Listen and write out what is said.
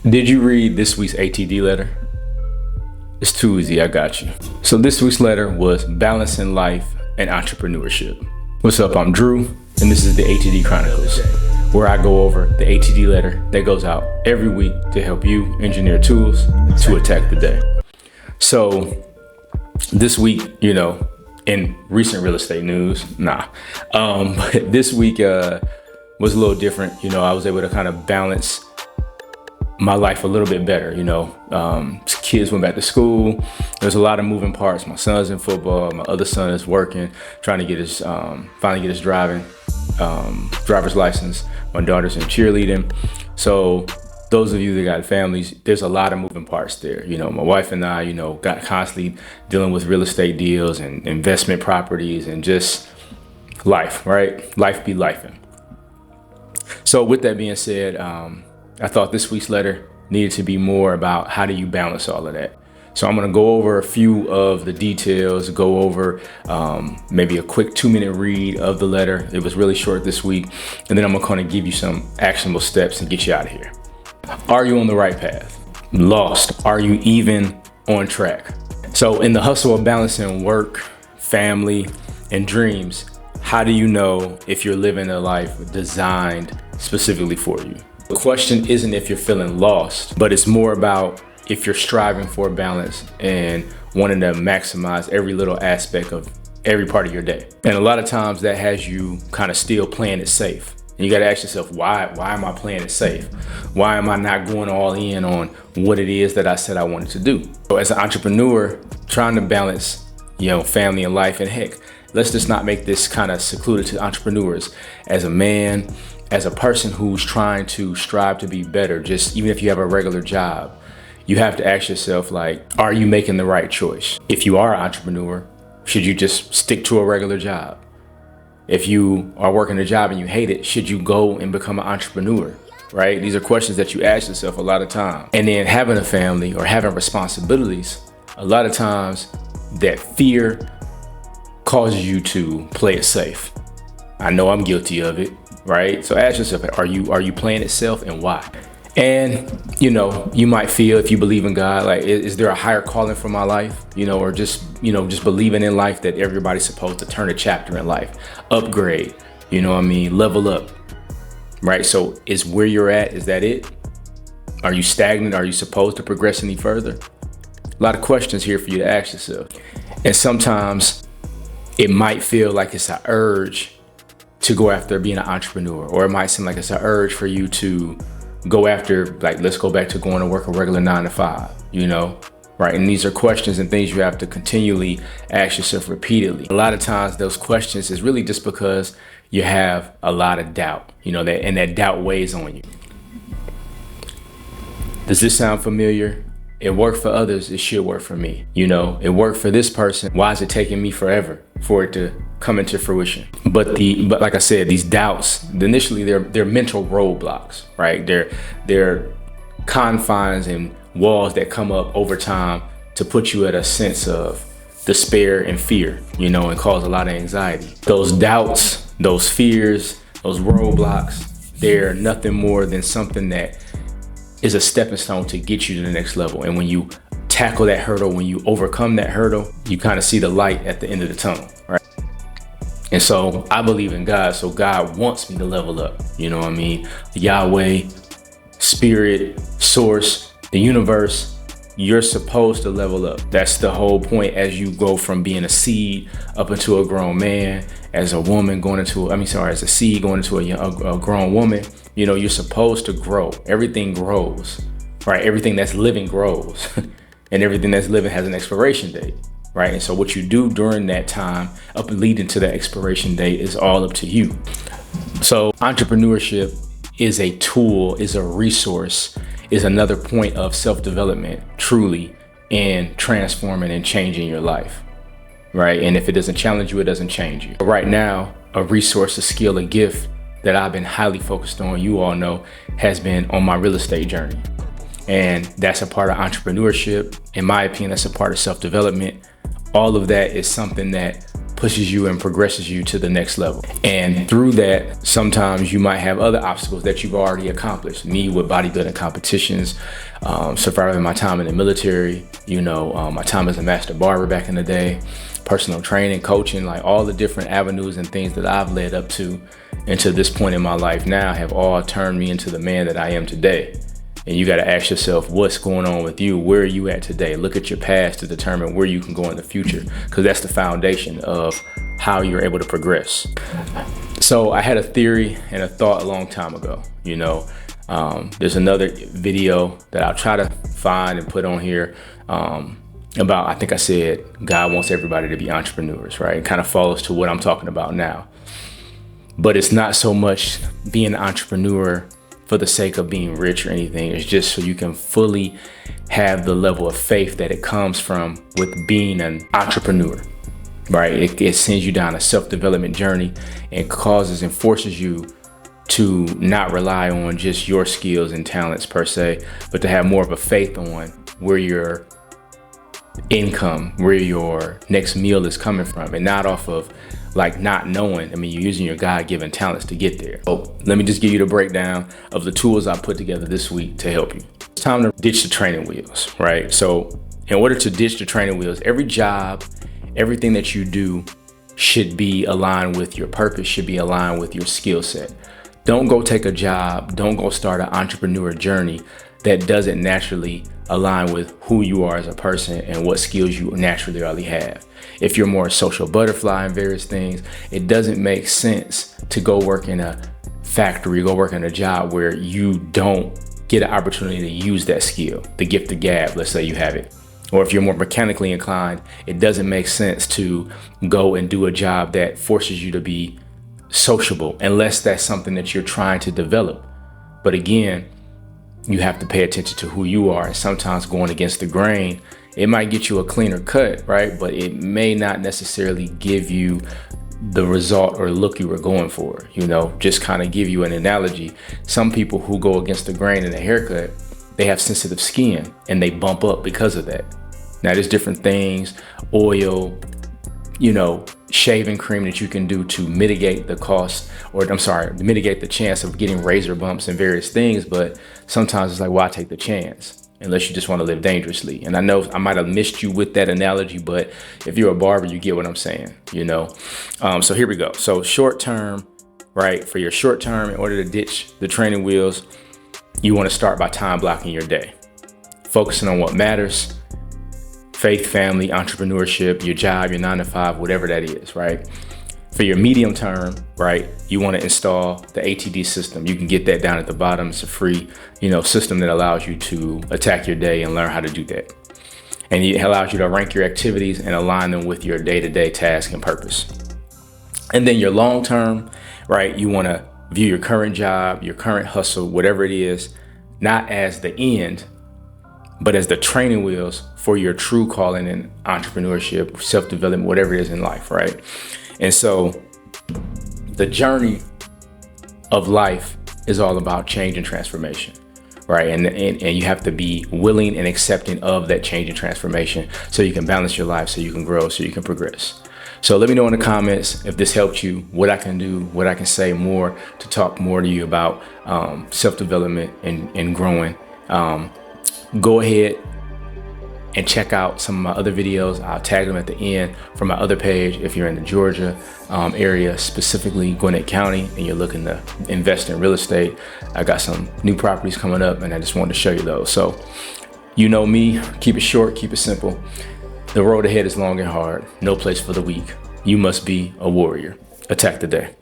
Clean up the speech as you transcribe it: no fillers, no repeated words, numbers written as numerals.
Did you read this week's ATD letter? It's too easy, I got you. So this week's letter was balancing life and entrepreneurship. What's up, I'm Drew, and this is the ATD Chronicles, where I go over the ATD letter that goes out every week to help you engineer tools to attack the day. So this week, in recent real estate news, but this week was a little different. I was able to kind of balance my life a little bit better. Kids went back to school. There's a lot of moving parts. My son's in football. My other son is working, trying to get his finally get his driver's license. My daughter's in cheerleading. So those of you that got families, there's a lot of moving parts there. My wife and I, got constantly dealing with real estate deals and investment properties and just life, right? Life be lifing. So with that being said, I thought this week's letter needed to be more about how do you balance all of that. So I'm going to go over a few of the details, go over maybe a quick 2-minute read of the letter. It was really short this week. And then I'm going to kind of give you some actionable steps and get you out of here. Are you on the right path? Lost? Are you even on track? So in the hustle of balancing work, family, and dreams, how do you know if you're living a life designed specifically for you? The question isn't if you're feeling lost, but it's more about if you're striving for balance and wanting to maximize every little aspect of every part of your day. And a lot of times that has you kind of still playing it safe. And you got to ask yourself, why am I playing it safe? Why am I not going all in on what it is that I said I wanted to do? So as an entrepreneur, trying to balance, family and life, and heck, let's just not make this kind of secluded to entrepreneurs. As a man, as a person who's trying to strive to be better, just even if you have a regular job, you have to ask yourself, are you making the right choice? If you are an entrepreneur, should you just stick to a regular job? If you are working a job and you hate it, should you go and become an entrepreneur, right? These are questions that you ask yourself a lot of times. And then having a family or having responsibilities, a lot of times that fear causes you to play it safe. I know I'm guilty of it. Right? So ask yourself, are you playing it safe, and why? And, you might feel, if you believe in God, is there a higher calling for my life? Or just believing in life that everybody's supposed to turn a chapter in life, upgrade, level up, right? So is where you're at, is that it? Are you stagnant? Are you supposed to progress any further? A lot of questions here for you to ask yourself. And sometimes it might feel like it's an urge to go after being an entrepreneur, or it might seem like it's an urge for you to go after, let's go back to going to work a regular 9 to 5, right? And these are questions and things you have to continually ask yourself repeatedly. A lot of times those questions is really just because you have a lot of doubt, and that doubt weighs on you. Does this sound familiar? It worked for others, it should work for me. It worked for this person. Why is it taking me forever for it to come into fruition? But like I said, these doubts, initially they're mental roadblocks, right? They're confines and walls that come up over time to put you at a sense of despair and fear, and cause a lot of anxiety. Those doubts, those fears, those roadblocks, they're nothing more than something that is a stepping stone to get you to the next level. And when you tackle that hurdle, when you overcome that hurdle, you kind of see the light at the end of the tunnel, right? And so I believe in God, so God wants me to level up. Yahweh, spirit, source, the universe, you're supposed to level up. That's the whole point as you go from being a seed up into a grown man, as a woman as a seed going into a grown woman. You're supposed to grow. Everything grows, right? Everything that's living grows and everything that's living has an expiration date, right? And so what you do during that time up leading to that expiration date is all up to you. So entrepreneurship is a tool, is a resource, is another point of self-development, truly, in transforming and changing your life, right? And if it doesn't challenge you, it doesn't change you. Right now, a resource, a skill, a gift that I've been highly focused on, you all know, has been on my real estate journey. And that's a part of entrepreneurship. In my opinion, that's a part of self-development. All of that is something that pushes you and progresses you to the next level. And through that, sometimes you might have other obstacles that you've already accomplished. Me with bodybuilding competitions, surviving my time in the military, my time as a master barber back in the day, personal training, coaching, like all the different avenues and things that I've led up to and to this point in my life now have all turned me into the man that I am today. And you got to ask yourself, what's going on with you? Where are you at today? Look at your past to determine where you can go in the future, because that's the foundation of how you're able to progress. So I had a theory and a thought a long time ago. There's another video that I'll try to find and put on here about, I think I said, God wants everybody to be entrepreneurs, right? It kind of follows to what I'm talking about now. But it's not so much being an entrepreneur for the sake of being rich or anything. It's just so you can fully have the level of faith that it comes from with being an entrepreneur, right? It sends you down a self-development journey and causes and forces you to not rely on just your skills and talents per se, but to have more of a faith on where your income, where your next meal is coming from, and not off of like not knowing. I mean, you're using your God-given talents to get there. So let me just give you the breakdown of the tools I put together this week to help you. It's time to ditch the training wheels, right? So in order to ditch the training wheels, every job, everything that you do should be aligned with your purpose, should be aligned with your skill set. Don't go take a job, don't go start an entrepreneur journey that doesn't naturally align with who you are as a person and what skills you naturally already have. If you're more a social butterfly in various things, it doesn't make sense to go work in a factory, go work in a job where you don't get an opportunity to use that skill, the gift of gab, let's say you have it. Or if you're more mechanically inclined, it doesn't make sense to go and do a job that forces you to be sociable, unless that's something that you're trying to develop. But again, you have to pay attention to who you are, and sometimes going against the grain, it might get you a cleaner cut, right? But it may not necessarily give you the result or look you were going for. Just kind of give you an analogy. Some people who go against the grain in a haircut, they have sensitive skin and they bump up because of that. Now there's different things, oil, shaving cream that you can do to mitigate the cost, mitigate the chance of getting razor bumps and various things. But sometimes it's like, why take the chance unless you just want to live dangerously? And I know I might have missed you with that analogy, but if you're a barber, you get what I'm saying, So here we go. So short term, right? For your short term, in order to ditch the training wheels, you want to start by time blocking your day, focusing on what matters. Faith, family, entrepreneurship, your job, your 9-to-5, whatever that is, right? For your medium term, right, you want to install the ATD system. You can get that down at the bottom. It's a free, system that allows you to attack your day and learn how to do that. And it allows you to rank your activities and align them with your day-to-day task and purpose. And then your long term, right, you want to view your current job, your current hustle, whatever it is, not as the end, but as the training wheels for your true calling in entrepreneurship, self-development, whatever it is in life, right? And so the journey of life is all about change and transformation, right? And you have to be willing and accepting of that change and transformation so you can balance your life, so you can grow, so you can progress. So let me know in the comments if this helped you, what I can do, what I can say more to talk more to you about self-development and growing. Go ahead and check out some of my other videos. I'll tag them at the end from my other page. If you're in the Georgia area, specifically Gwinnett County, and you're looking to invest in real estate, I got some new properties coming up and I just wanted to show you those. So you know me, keep it short, keep it simple. The road ahead is long and hard. No place for the weak. You must be a warrior. Attack the day.